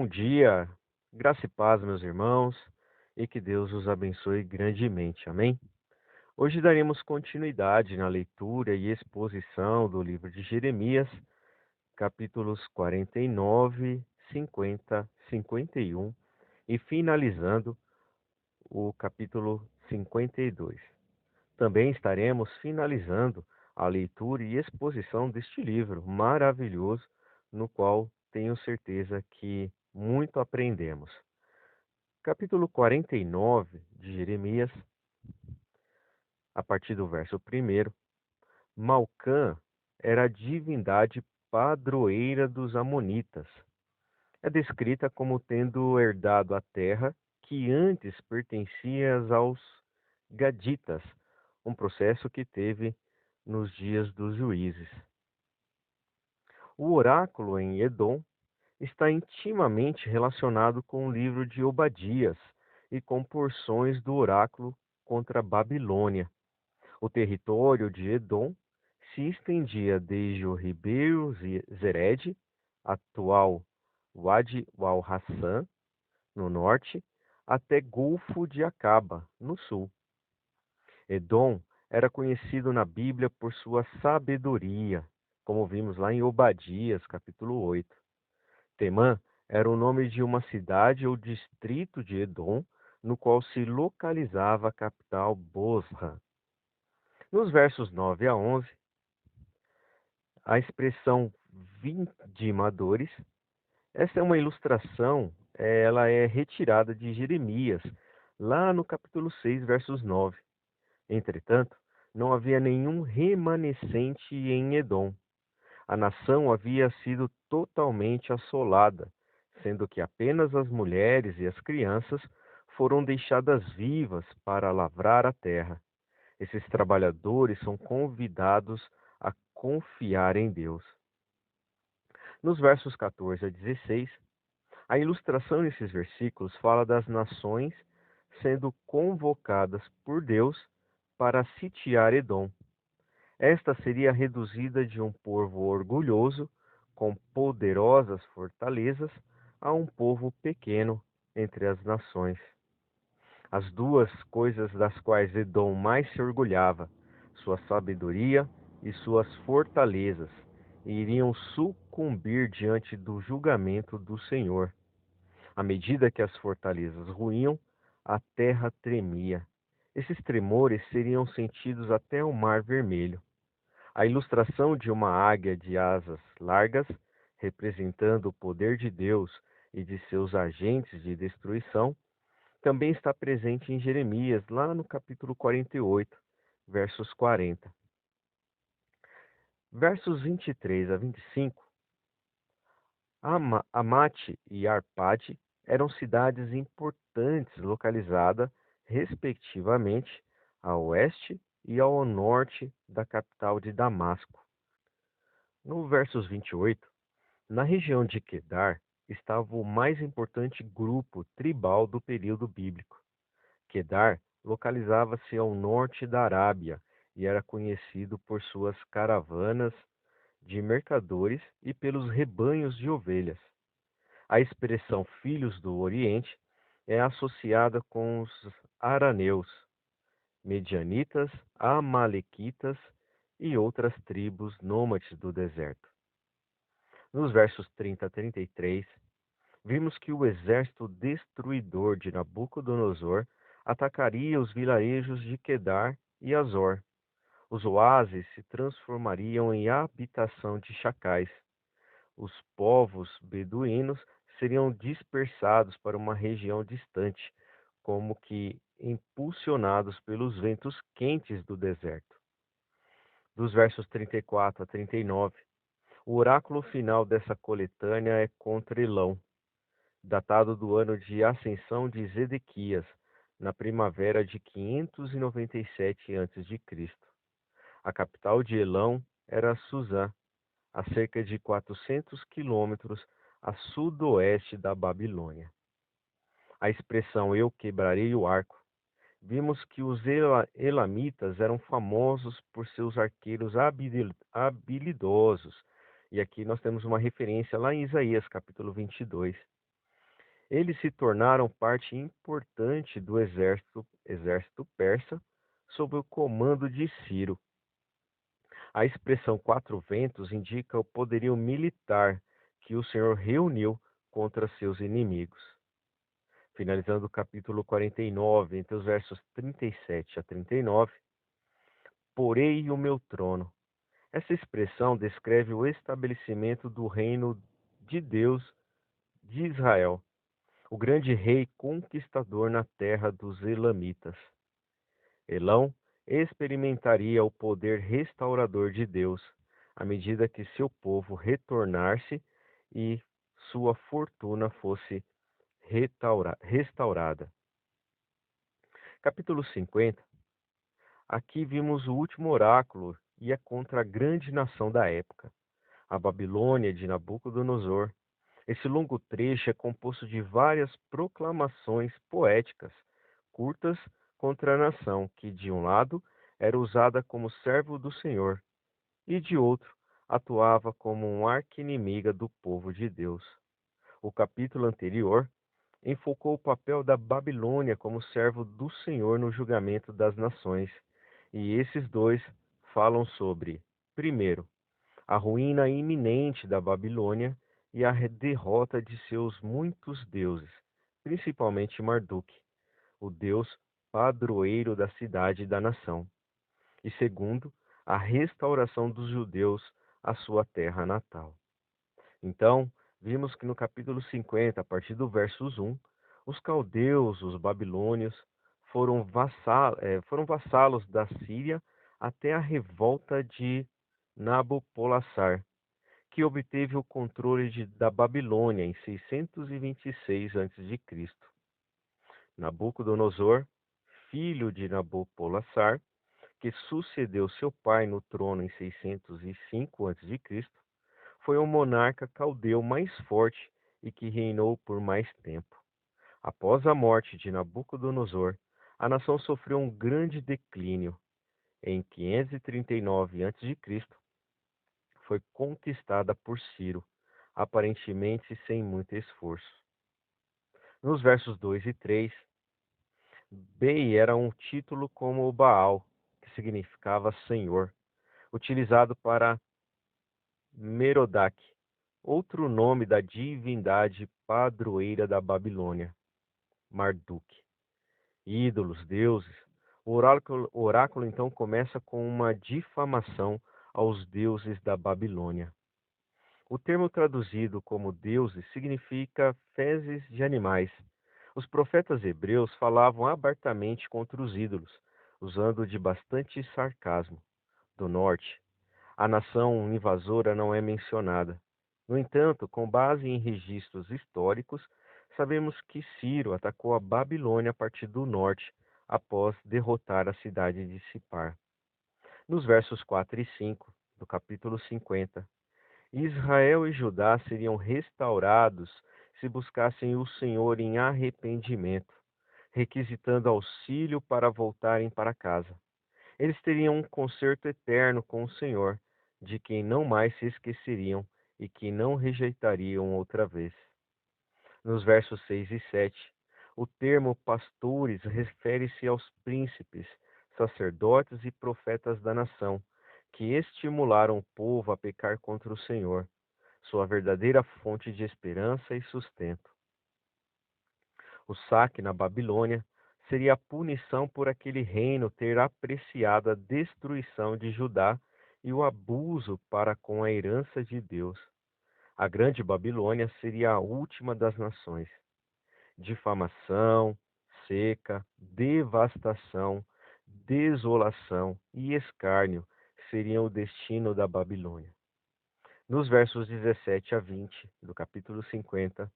Bom dia, graça e paz, meus irmãos, e que Deus os abençoe grandemente. Amém? Hoje daremos continuidade na leitura e exposição do livro de Jeremias, capítulos 49, 50, 51 e finalizando o capítulo 52. Também estaremos finalizando a leitura e exposição deste livro maravilhoso, no qual tenho certeza que muito aprendemos. Capítulo 49 de Jeremias, a partir do verso 1. Malcã era a divindade padroeira dos Amonitas. É descrita como tendo herdado a terra que antes pertencia aos Gaditas, um processo que teve nos dias dos juízes. O oráculo em Edom está intimamente relacionado com o livro de Obadias e com porções do oráculo contra a Babilônia. O território de Edom se estendia desde o ribeiro Zered, atual Wadi al-Hassan, no norte, até Golfo de Acaba, no sul. Edom era conhecido na Bíblia por sua sabedoria, como vimos lá em Obadias, capítulo 8. Temã era o nome de uma cidade ou distrito de Edom, no qual se localizava a capital Bosra. Nos versos 9 a 11, a expressão vindimadores, essa é uma ilustração, ela é retirada de Jeremias, lá no capítulo 6, versos 9. Entretanto, não havia nenhum remanescente em Edom. A nação havia sido totalmente assolada, sendo que apenas as mulheres e as crianças foram deixadas vivas para lavrar a terra. Esses trabalhadores são convidados a confiar em Deus. Nos versos 14 a 16, a ilustração nesses versículos fala das nações sendo convocadas por Deus para sitiar Edom. Esta seria reduzida de um povo orgulhoso, com poderosas fortalezas, a um povo pequeno entre as nações. As duas coisas das quais Edom mais se orgulhava, sua sabedoria e suas fortalezas, iriam sucumbir diante do julgamento do Senhor. À medida que as fortalezas ruíam, a terra tremia. Esses tremores seriam sentidos até o Mar Vermelho. A ilustração de uma águia de asas largas, representando o poder de Deus e de seus agentes de destruição, também está presente em Jeremias, lá no capítulo 48, versos 40. Versos 23 a 25. Amate e Arpade eram cidades importantes localizadas, respectivamente, a oeste e ao norte da capital de Damasco. No versos 28, na região de Quedar estava o mais importante grupo tribal do período bíblico. Quedar localizava-se ao norte da Arábia e era conhecido por suas caravanas de mercadores e pelos rebanhos de ovelhas. A expressão filhos do Oriente é associada com os araneus, medianitas, amalequitas e outras tribos nômades do deserto. Nos versos 30 a 33, vimos que o exército destruidor de Nabucodonosor atacaria os vilarejos de Quedar e Azor. Os oásis se transformariam em habitação de chacais. Os povos beduínos seriam dispersados para uma região distante, como que impulsionados pelos ventos quentes do deserto. Dos versos 34 a 39, o oráculo final dessa coletânea é contra Elão, datado do ano de ascensão de Zedequias, na primavera de 597 a.C. A capital de Elão era Suzã, a cerca de 400 quilômetros a sudoeste da Babilônia. A expressão "eu quebrarei o arco", vimos que os elamitas eram famosos por seus arqueiros habilidosos. E aqui nós temos uma referência lá em Isaías, capítulo 22. Eles se tornaram parte importante do exército persa sob o comando de Ciro. A expressão quatro ventos indica o poderio militar que o Senhor reuniu contra seus inimigos. Finalizando o capítulo 49, entre os versos 37 a 39, porei o meu trono. Essa expressão descreve o estabelecimento do reino de Deus de Israel, o grande rei conquistador na terra dos Elamitas. Elão experimentaria o poder restaurador de Deus à medida que seu povo retornasse e sua fortuna fosse restaurada. Capítulo 50. Aqui vimos o último oráculo e é contra a grande nação da época, a Babilônia de Nabucodonosor. Esse longo trecho é composto de várias proclamações poéticas, curtas, contra a nação que, de um lado, era usada como servo do Senhor, e de outro, atuava como um arqui-inimiga do povo de Deus. O capítulo anterior enfocou o papel da Babilônia como servo do Senhor no julgamento das nações, e esses dois falam sobre, primeiro, a ruína iminente da Babilônia e a derrota de seus muitos deuses, principalmente Marduk, o deus padroeiro da cidade e da nação. E segundo, a restauração dos judeus à sua terra natal. Então, vimos que no capítulo 50, a partir do versos 1, os caldeus, os babilônios, foram vassalos da Síria até a revolta de Nabopolassar, que obteve o controle da Babilônia em 626 a.C. Nabucodonosor, filho de Nabopolassar, que sucedeu seu pai no trono em 605 a.C., foi o monarca caldeu mais forte e que reinou por mais tempo. Após a morte de Nabucodonosor, a nação sofreu um grande declínio. Em 539 a.C., foi conquistada por Ciro, aparentemente sem muito esforço. Nos versos 2 e 3, Bei era um título como o Baal, que significava Senhor, utilizado para Merodach, outro nome da divindade padroeira da Babilônia, Marduk. Ídolos, deuses. O oráculo então começa com uma difamação aos deuses da Babilônia. O termo traduzido como deuses significa fezes de animais. Os profetas hebreus falavam abertamente contra os ídolos, usando de bastante sarcasmo. Do norte, a nação invasora não é mencionada. No entanto, com base em registros históricos, sabemos que Ciro atacou a Babilônia a partir do norte, após derrotar a cidade de Sipar. Nos versos 4 e 5 do capítulo 50, Israel e Judá seriam restaurados se buscassem o Senhor em arrependimento, requisitando auxílio para voltarem para casa. Eles teriam um concerto eterno com o Senhor, de quem não mais se esqueceriam e que não rejeitariam outra vez. Nos versos 6 e 7, o termo pastores refere-se aos príncipes, sacerdotes e profetas da nação, que estimularam o povo a pecar contra o Senhor, sua verdadeira fonte de esperança e sustento. O saque na Babilônia seria a punição por aquele reino ter apreciado a destruição de Judá e o abuso para com a herança de Deus. A grande Babilônia seria a última das nações. Difamação, seca, devastação, desolação e escárnio seriam o destino da Babilônia. Nos versos 17 a 20 do capítulo 50,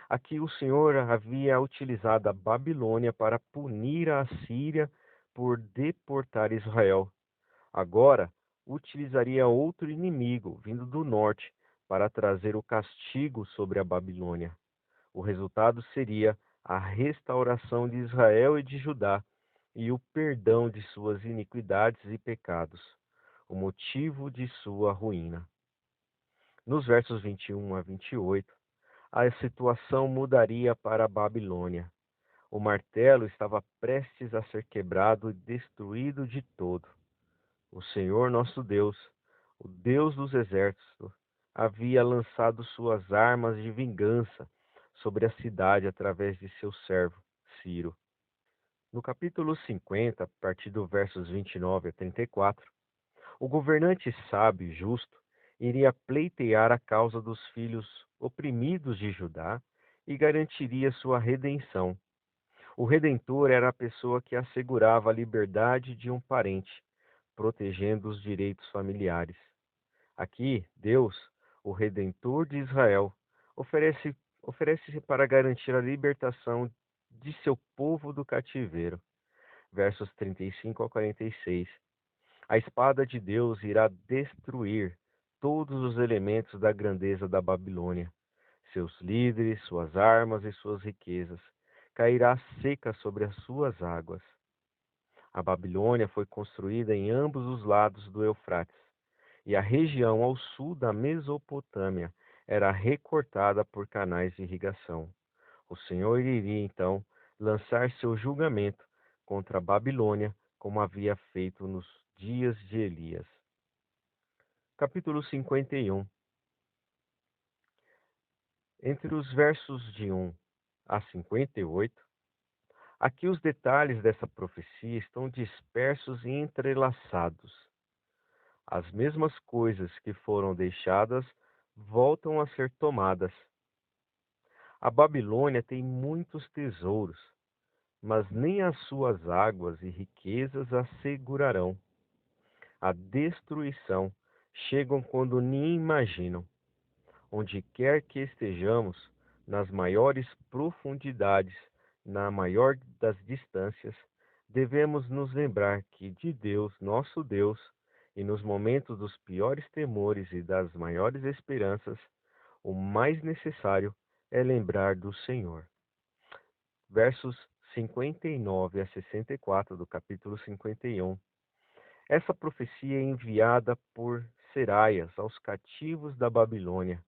aqui o Senhor havia utilizado a Babilônia para punir a Assíria por deportar Israel. Agora, utilizaria outro inimigo, vindo do norte, para trazer o castigo sobre a Babilônia. O resultado seria a restauração de Israel e de Judá e o perdão de suas iniquidades e pecados, o motivo de sua ruína. Nos versos 21 a 28, a situação mudaria para a Babilônia. O martelo estava prestes a ser quebrado e destruído de todo. O Senhor nosso Deus, o Deus dos exércitos, havia lançado suas armas de vingança sobre a cidade através de seu servo, Ciro. No capítulo 50, a partir do versos 29 a 34, o governante sábio e justo iria pleitear a causa dos filhos oprimidos de Judá e garantiria sua redenção. O redentor era a pessoa que assegurava a liberdade de um parente, protegendo os direitos familiares. Aqui, Deus, o redentor de Israel, oferece-se para garantir a libertação de seu povo do cativeiro. Versos 35 a 46. A espada de Deus irá destruir todos os elementos da grandeza da Babilônia, seus líderes, suas armas e suas riquezas. Cairá seca sobre as suas águas. A Babilônia foi construída em ambos os lados do Eufrates, e a região ao sul da Mesopotâmia era recortada por canais de irrigação. O Senhor iria então lançar seu julgamento contra a Babilônia, como havia feito nos dias de Elias. Capítulo 51. Entre os versos de 1 a 58, aqui os detalhes dessa profecia estão dispersos e entrelaçados. As mesmas coisas que foram deixadas voltam a ser tomadas. A Babilônia tem muitos tesouros, mas nem as suas águas e riquezas a segurarão. A destruição chegam quando nem imaginam. Onde quer que estejamos, nas maiores profundidades, na maior das distâncias, devemos nos lembrar que de Deus, nosso Deus, e nos momentos dos piores temores e das maiores esperanças, o mais necessário é lembrar do Senhor. Versos 59 a 64 do capítulo 51. Essa profecia é enviada por Seraias aos cativos da Babilônia,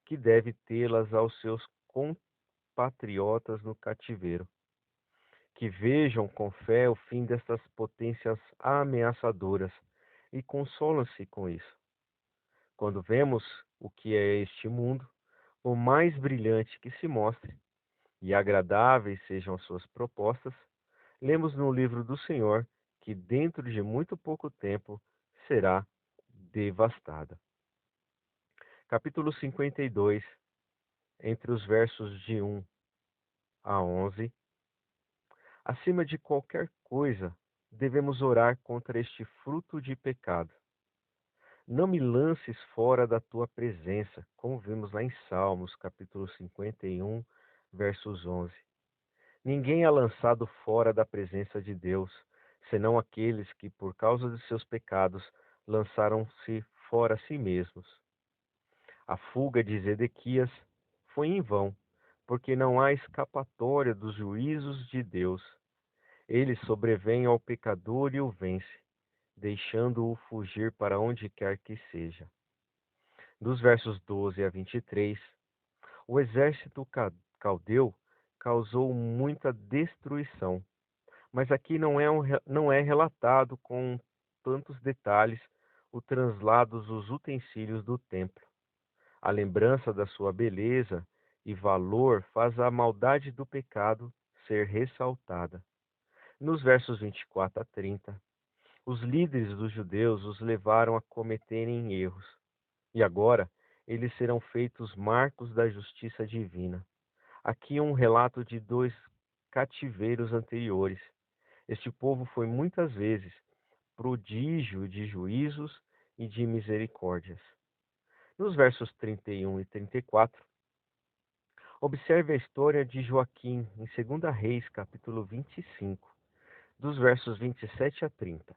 que deve tê-las aos seus compatriotas no cativeiro, que vejam com fé o fim destas potências ameaçadoras e consolam-se com isso. Quando vemos o que é este mundo, por mais brilhante que se mostre e agradáveis sejam as suas propostas, lemos no livro do Senhor que dentro de muito pouco tempo será devastada. Capítulo 52, entre os versos de 1 a 11. Acima de qualquer coisa, devemos orar contra este fruto de pecado. Não me lances fora da tua presença, como vimos lá em Salmos, capítulo 51, versos 11. Ninguém é lançado fora da presença de Deus, senão aqueles que, por causa de seus pecados, lançaram-se fora a si mesmos. A fuga de Zedequias foi em vão, porque não há escapatória dos juízos de Deus. Ele sobrevém ao pecador e o vence, deixando-o fugir para onde quer que seja. Dos versos 12 a 23, o exército caldeu causou muita destruição, mas aqui não é relatado com tantos detalhes o translado dos utensílios do templo. A lembrança da sua beleza e valor faz a maldade do pecado ser ressaltada. Nos versos 24 a 30, os líderes dos judeus os levaram a cometerem erros, e agora eles serão feitos marcos da justiça divina. Aqui um relato de dois cativeiros anteriores. Este povo foi muitas vezes prodígio de juízos e de misericórdias. Nos versos 31 e 34, observe a história de Joaquim em 2 Reis, capítulo 25, dos versos 27 a 30.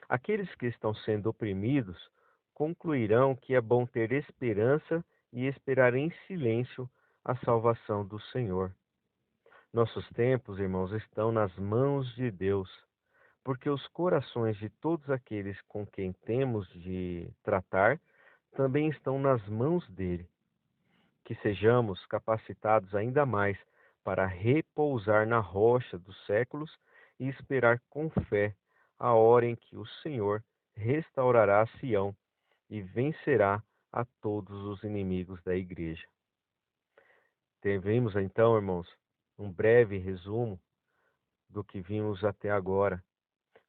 Aqueles que estão sendo oprimidos concluirão que é bom ter esperança e esperar em silêncio a salvação do Senhor. Nossos tempos, irmãos, estão nas mãos de Deus, porque os corações de todos aqueles com quem temos de tratar também estão nas mãos dele. que sejamos capacitados ainda mais para repousar na rocha dos séculos e esperar com fé a hora em que o Senhor restaurará Sião e vencerá a todos os inimigos da igreja. Tivemos então, irmãos, um breve resumo do que vimos até agora.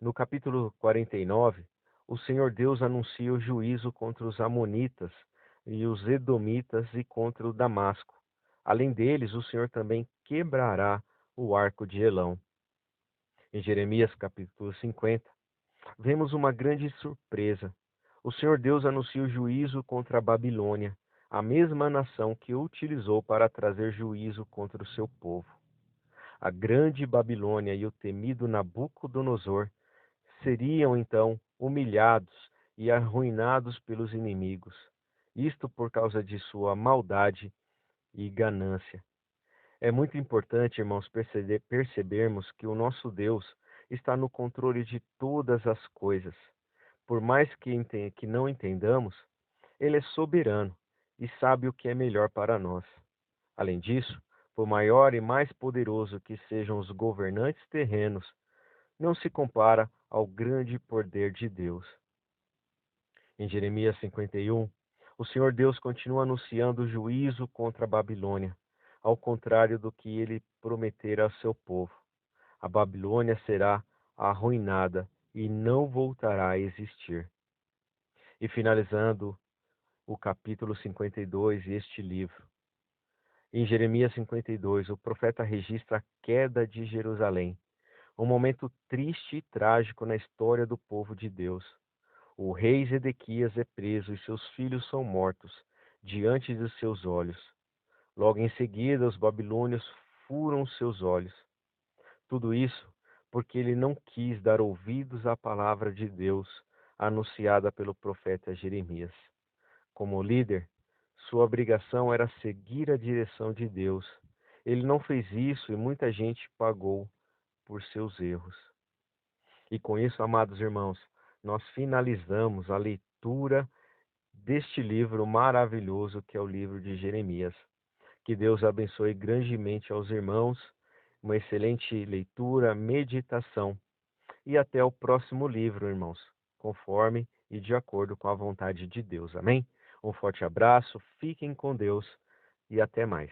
No capítulo 49, o Senhor Deus anuncia o juízo contra os amonitas e os edomitas e contra o Damasco. Além deles, o Senhor também quebrará o arco de Elão. Em Jeremias capítulo 50, vemos uma grande surpresa. O Senhor Deus anuncia o juízo contra a Babilônia, a mesma nação que o utilizou para trazer juízo contra o seu povo. A grande Babilônia e o temido Nabucodonosor seriam então humilhados e arruinados pelos inimigos, isto por causa de sua maldade e ganância. É muito importante, irmãos, percebermos que o nosso Deus está no controle de todas as coisas. Por mais que não entendamos, Ele é soberano e sabe o que é melhor para nós. Além disso, por maior e mais poderoso que sejam os governantes terrenos, não se compara ao grande poder de Deus. Em Jeremias 51, o Senhor Deus continua anunciando o juízo contra a Babilônia, ao contrário do que ele prometera ao seu povo. A Babilônia será arruinada e não voltará a existir. E finalizando o capítulo 52 este livro. Em Jeremias 52, o profeta registra a queda de Jerusalém, um momento triste e trágico na história do povo de Deus. O rei Zedequias é preso e seus filhos são mortos diante dos seus olhos. Logo em seguida, os babilônios furam seus olhos. Tudo isso porque ele não quis dar ouvidos à palavra de Deus anunciada pelo profeta Jeremias. Como líder, sua obrigação era seguir a direção de Deus. Ele não fez isso e muita gente pagou por seus erros. E com isso, amados irmãos, nós finalizamos a leitura deste livro maravilhoso que é o livro de Jeremias. Que Deus abençoe grandemente aos irmãos, uma excelente leitura, meditação e até o próximo livro, irmãos, conforme e de acordo com a vontade de Deus. Amém? Um forte abraço, fiquem com Deus e até mais.